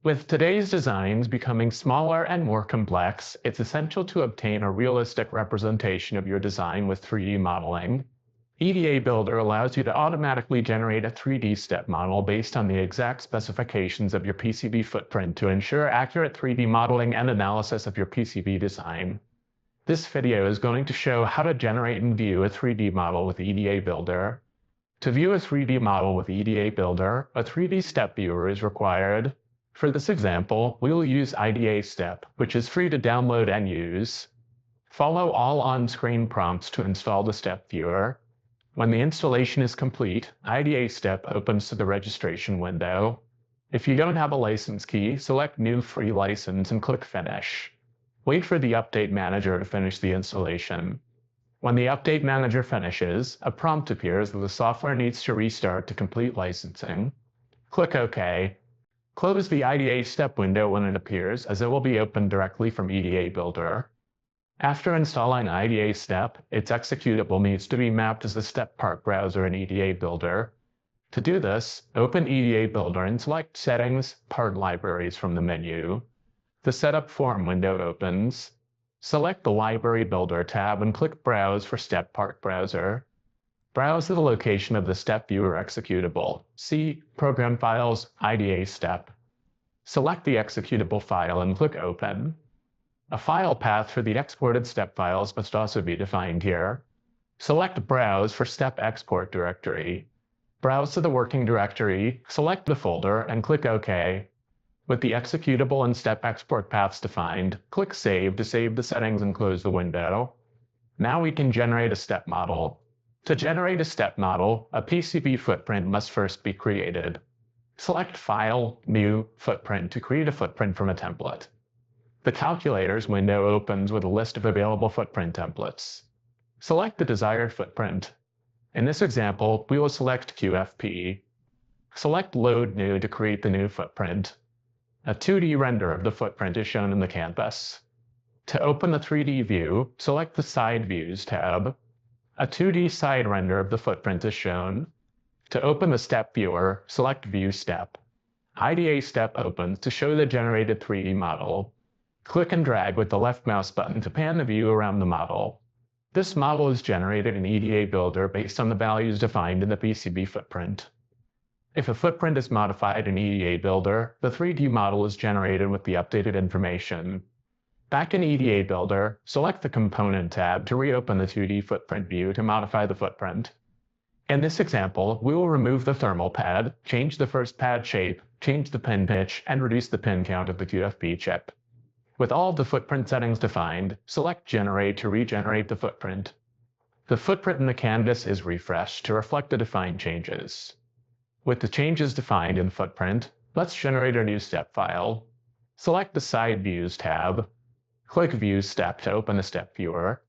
With today's designs becoming smaller and more complex, it's essential to obtain a realistic representation of your design with 3D modeling. EDABuilder allows you to automatically generate a 3D step model based on the exact specifications of your PCB footprint to ensure accurate 3D modeling and analysis of your PCB design. This video is going to show how to generate and view a 3D model with EDABuilder. To view a 3D model with EDABuilder, a 3D step viewer is required. For this example, we will use EDAStep, which is free to download and use. Follow all on-screen prompts to install the step viewer. When the installation is complete, EDAStep opens to the registration window. If you don't have a license key, select New Free License and click Finish. Wait for the Update Manager to finish the installation. When the Update Manager finishes, a prompt appears that the software needs to restart to complete licensing. Click OK. Close the EDAStep window when it appears, as it will be opened directly from EDABuilder. After installing EDAStep, its executable needs to be mapped as a step part browser in EDABuilder. To do this, open EDABuilder and select Settings, Part Libraries from the menu. The Setup Form window opens. Select the Library Builder tab and click Browse for Step Part Browser. Browse to the location of the step viewer executable. See Program Files, EDAStep. Select the executable file and click Open. A file path for the exported step files must also be defined here. Select Browse for Step Export Directory. Browse to the working directory, select the folder, and click OK. With the executable and step export paths defined, click Save to save the settings and close the window. Now we can generate a step model. To generate a step model, a PCB footprint must first be created. Select File, New, Footprint to create a footprint from a template. The Calculators window opens with a list of available footprint templates. Select the desired footprint. In this example, we will select QFP. Select Load New to create the new footprint. A 2D render of the footprint is shown in the canvas. To open the 3D view, select the Side Views tab. A 2D side render of the footprint is shown. To open the step viewer, select View Step. EDAStep opens to show the generated 3D model. Click and drag with the left mouse button to pan the view around the model. This model is generated in EDABuilder based on the values defined in the PCB footprint. If a footprint is modified in EDABuilder, the 3D model is generated with the updated information. Back in EDABuilder, select the Component tab to reopen the 2D footprint view to modify the footprint. In this example, we will remove the thermal pad, change the first pad shape, change the pin pitch, and reduce the pin count of the QFP chip. With all of the footprint settings defined, select Generate to regenerate the footprint. The footprint in the canvas is refreshed to reflect the defined changes. With the changes defined in the footprint, let's generate a new step file. Select the Side Views tab. Click View Step to open the step viewer.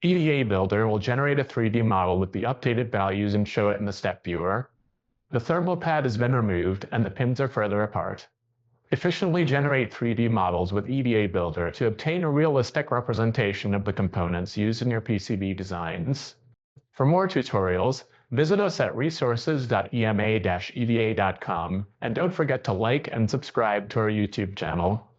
EDABuilder will generate a 3D model with the updated values and show it in the step viewer. The thermal pad has been removed and the pins are further apart. Efficiently generate 3D models with EDABuilder to obtain a realistic representation of the components used in your PCB designs. For more tutorials, visit us at resources.ema-eda.com and don't forget to like and subscribe to our YouTube channel.